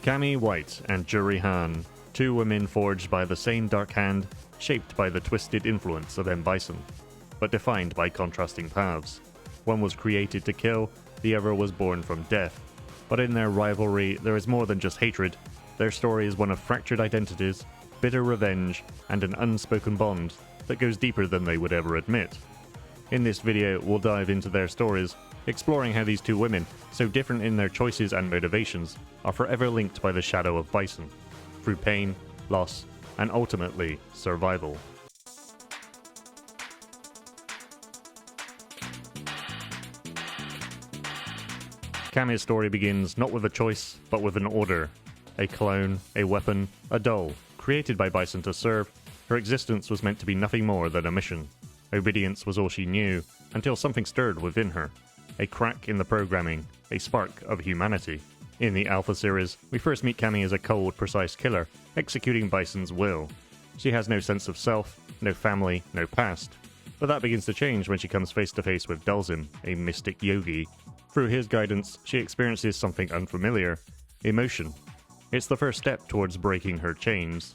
Cammy White and Juri Han, two women forged by the same dark hand, shaped by the twisted influence of M. Bison, but defined by contrasting paths. One was created to kill, the other was born from death. But in their rivalry, there is more than just hatred. Their story is one of fractured identities, bitter revenge, and an unspoken bond that goes deeper than they would ever admit. In this video, we'll dive into their stories, exploring how these two women, so different in their choices and motivations, are forever linked by the shadow of Bison, through pain, loss, and ultimately, survival. Cammy's story begins not with a choice, but with an order. A clone, a weapon, a doll, created by Bison to serve, her existence was meant to be nothing more than a mission. Obedience was all she knew, until something stirred within her. A crack in the programming, a spark of humanity. In the Alpha series, we first meet Cammy as a cold, precise killer, executing Bison's will. She has no sense of self, no family, no past. But that begins to change when she comes face to face with Dulzim, a mystic yogi. Through his guidance, she experiences something unfamiliar: emotion. It's the first step towards breaking her chains.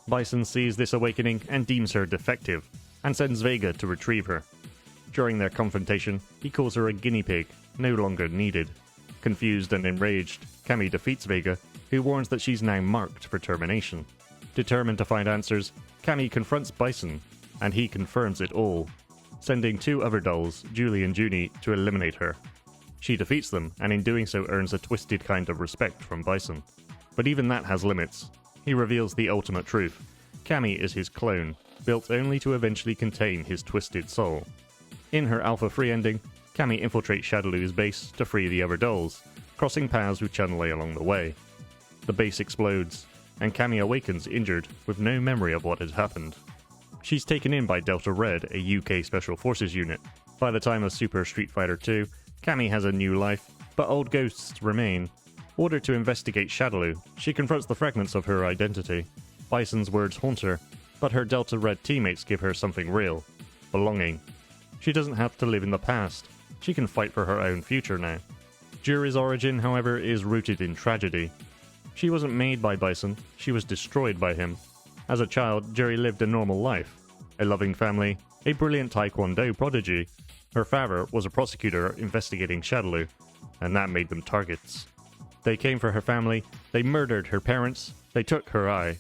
Bison sees this awakening and deems her defective, and sends Vega to retrieve her. During their confrontation, he calls her a guinea pig, no longer needed. Confused and enraged, Cammy defeats Vega, who warns that she's now marked for termination. Determined to find answers, Cammy confronts Bison, and he confirms it all, sending two other dolls, Julie and Junie, to eliminate her. She defeats them, and in doing so earns a twisted kind of respect from Bison. But even that has limits. He reveals the ultimate truth. Cammy is his clone, built only to eventually contain his twisted soul. In her Alpha Free ending, Cammy infiltrates Shadaloo's base to free the other dolls, crossing paths with Chun-Li along the way. The base explodes, and Cammy awakens injured, with no memory of what had happened. She's taken in by Delta Red, a UK Special Forces unit. By the time of Super Street Fighter 2, Cammy has a new life, but old ghosts remain. Ordered to investigate Shadaloo, she confronts the fragments of her identity. Bison's words haunt her, but her Delta Red teammates give her something real: belonging. She doesn't have to live in the past. She can fight for her own future now. Juri's origin, however, is rooted in tragedy. She wasn't made by Bison, she was destroyed by him. As a child, Juri lived a normal life. A loving family, a brilliant Taekwondo prodigy. Her father was a prosecutor investigating Shadaloo, and that made them targets. They came for her family, they murdered her parents, they took her eye.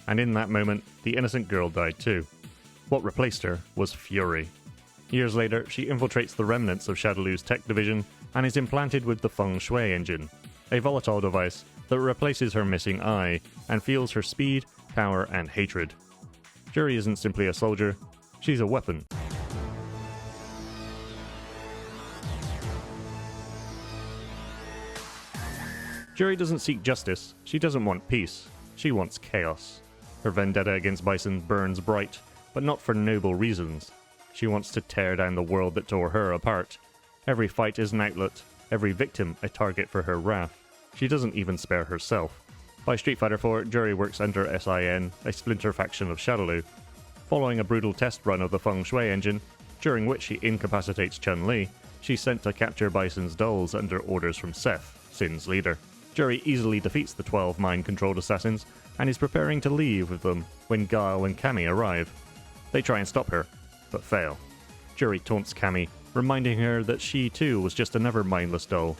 And in that moment, the innocent girl died too. What replaced her was fury. Years later, she infiltrates the remnants of Shadaloo's tech division and is implanted with the Feng Shui engine, a volatile device that replaces her missing eye and fuels her speed, power, and hatred. Juri isn't simply a soldier, she's a weapon. Juri doesn't seek justice, she doesn't want peace, she wants chaos. Her vendetta against Bison burns bright, but not for noble reasons. She wants to tear down the world that tore her apart. Every fight is an outlet, every victim a target for her wrath. She doesn't even spare herself. By Street Fighter 4, Juri works under SIN, a splinter faction of Shadaloo. Following a brutal test run of the Feng Shui engine, during which she incapacitates Chun-Li, she's sent to capture Bison's dolls under orders from Seth, Sin's leader. Juri easily defeats the 12 mind-controlled assassins, and is preparing to leave with them when Guile and Cammy arrive. They try and stop her, but fail. Juri taunts Cammy, reminding her that she too was just another mindless doll.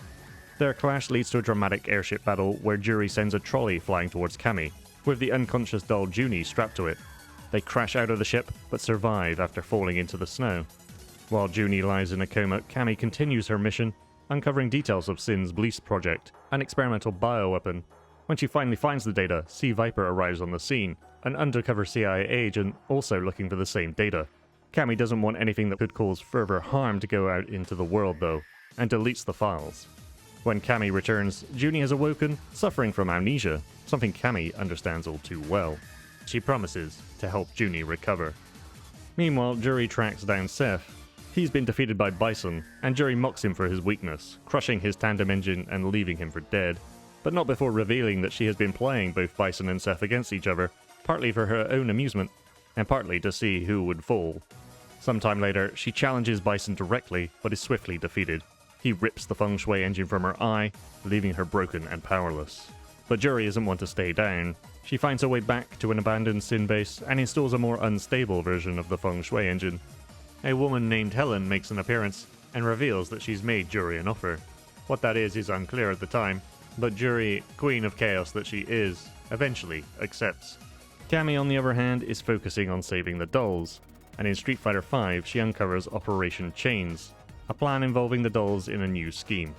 Their clash leads to a dramatic airship battle where Juri sends a trolley flying towards Cammy, with the unconscious doll Junie strapped to it. They crash out of the ship, but survive after falling into the snow. While Junie lies in a coma, Cammy continues her mission, uncovering details of Sin's Bleach project, an experimental bioweapon. When she finally finds the data, Sea Viper arrives on the scene, an undercover CIA agent also looking for the same data. Cammy doesn't want anything that could cause further harm to go out into the world though, and deletes the files. When Cammy returns, Junie has awoken, suffering from amnesia, something Cammy understands all too well. She promises to help Junie recover. Meanwhile, Juri tracks down Seth. He's been defeated by Bison, and Juri mocks him for his weakness, crushing his tandem engine and leaving him for dead. But not before revealing that she has been playing both Bison and Seth against each other, partly for her own amusement, and partly to see who would fall. Sometime later, she challenges Bison directly, but is swiftly defeated. He rips the Feng Shui engine from her eye, leaving her broken and powerless. But Juri isn't one to stay down. She finds her way back to an abandoned sin base and installs a more unstable version of the feng shui engine. A woman named Helen makes an appearance and reveals that she's made Juri an offer. What that is unclear at the time, but Juri, queen of chaos that she is, eventually accepts. Cammy, on the other hand, is focusing on saving the dolls, and in Street Fighter V she uncovers Operation Chains, a plan involving the dolls in a new scheme.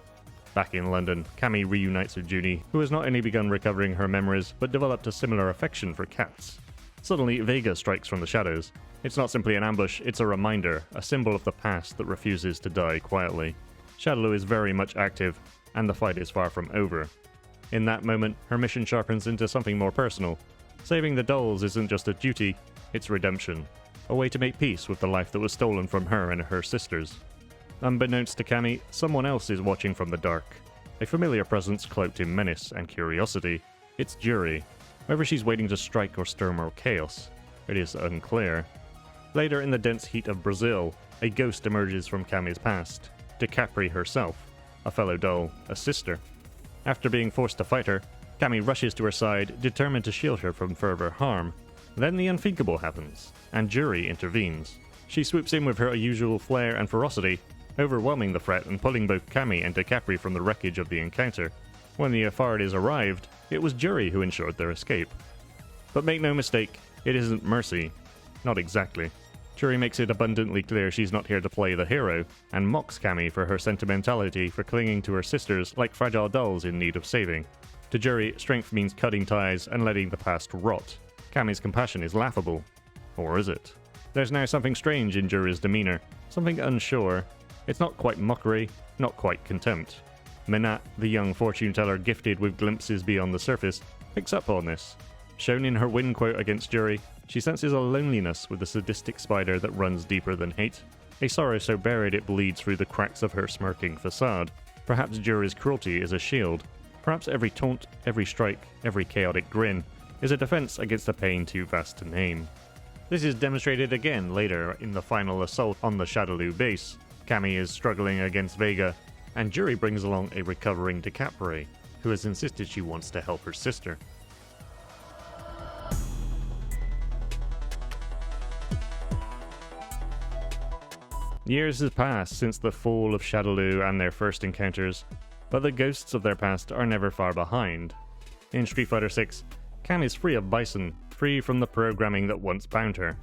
Back in London, Cammy reunites with Juni, who has not only begun recovering her memories, but developed a similar affection for cats. Suddenly, Vega strikes from the shadows. It's not simply an ambush, it's a reminder, a symbol of the past that refuses to die quietly. Shadaloo is very much active, and the fight is far from over. In that moment, her mission sharpens into something more personal. Saving the dolls isn't just a duty, it's redemption. A way to make peace with the life that was stolen from her and her sisters. Unbeknownst to Cammy, someone else is watching from the dark. A familiar presence cloaked in menace and curiosity. It's Juri. Whether she's waiting to strike or stir more chaos, it is unclear. Later in the dense heat of Brazil, a ghost emerges from Cammy's past. DeCapri herself, a fellow doll, a sister. After being forced to fight her, Cammy rushes to her side, determined to shield her from further harm. Then the unthinkable happens, and Juri intervenes. She swoops in with her usual flair and ferocity, overwhelming the threat and pulling both Cammy and DeCapri from the wreckage of the encounter. When the authorities arrived, it was Juri who ensured their escape. But make no mistake, it isn't mercy. Not exactly. Juri makes it abundantly clear she's not here to play the hero, and mocks Cammy for her sentimentality for clinging to her sisters like fragile dolls in need of saving. To Juri, strength means cutting ties and letting the past rot. Cammy's compassion is laughable. Or is it? There's now something strange in Juri's demeanor, something unsure. It's not quite mockery, not quite contempt. Minat, the young fortune teller gifted with glimpses beyond the surface, picks up on this. Shown in her win quote against Juri, she senses a loneliness with the sadistic spider that runs deeper than hate, a sorrow so buried it bleeds through the cracks of her smirking facade. Perhaps Juri's cruelty is a shield. Perhaps every taunt, every strike, every chaotic grin is a defense against a pain too vast to name. This is demonstrated again later in the final assault on the Shadaloo base. Cammy is struggling against Vega, and Juri brings along a recovering DeCapri, who has insisted she wants to help her sister. Years have passed since the fall of Shadaloo and their first encounters, but the ghosts of their past are never far behind. In Street Fighter VI, Cam is free of Bison, free from the programming that once bound her.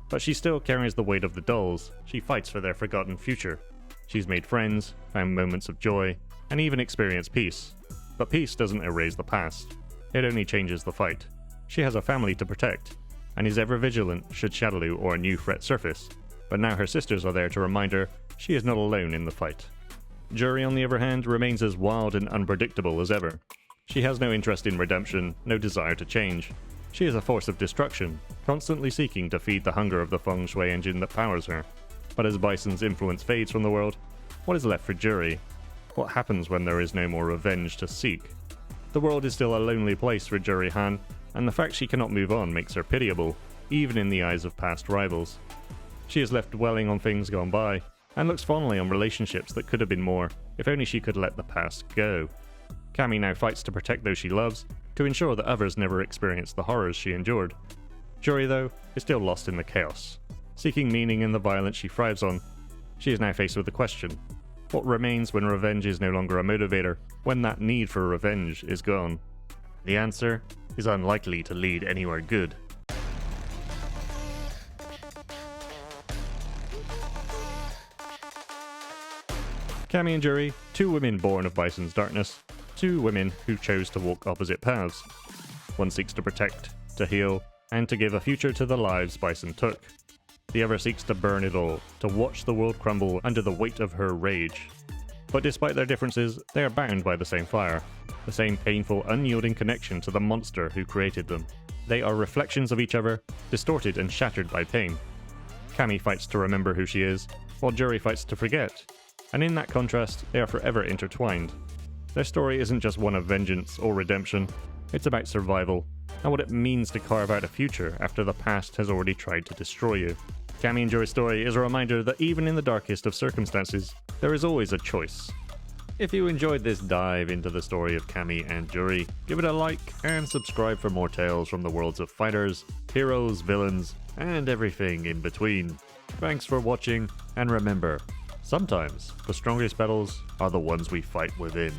But she still carries the weight of the dolls. She fights for their forgotten future. She's made friends, found moments of joy, and even experienced peace. But peace doesn't erase the past. It only changes the fight. She has a family to protect, and is ever vigilant should Shadaloo or a new threat surface. But now her sisters are there to remind her she is not alone in the fight. Juri, on the other hand, remains as wild and unpredictable as ever. She has no interest in redemption, no desire to change. She is a force of destruction, constantly seeking to feed the hunger of the feng shui engine that powers her. But as Bison's influence fades from the world, what is left for Juri? What happens when there is no more revenge to seek? The world is still a lonely place for Juri Han, and the fact she cannot move on makes her pitiable, even in the eyes of past rivals. She is left dwelling on things gone by, and looks fondly on relationships that could have been more, if only she could let the past go. Cammy now fights to protect those she loves, to ensure that others never experience the horrors she endured. Juri, though, is still lost in the chaos. Seeking meaning in the violence she thrives on, she is now faced with the question: what remains when revenge is no longer a motivator, when that need for revenge is gone? The answer is unlikely to lead anywhere good. Cammy and Juri, two women born of Bison's darkness, two women who chose to walk opposite paths. One seeks to protect, to heal, and to give a future to the lives Bison took. The other seeks to burn it all, to watch the world crumble under the weight of her rage. But despite their differences, they are bound by the same fire, the same painful, unyielding connection to the monster who created them. They are reflections of each other, distorted and shattered by pain. Cammy fights to remember who she is, while Juri fights to forget. And in that contrast, they are forever intertwined. Their story isn't just one of vengeance or redemption, it's about survival, and what it means to carve out a future after the past has already tried to destroy you. Cammy and Juri's story is a reminder that even in the darkest of circumstances, there is always a choice. If you enjoyed this dive into the story of Cammy and Juri, give it a like and subscribe for more tales from the worlds of fighters, heroes, villains, and everything in between. Thanks for watching, and remember, sometimes the strongest battles are the ones we fight within.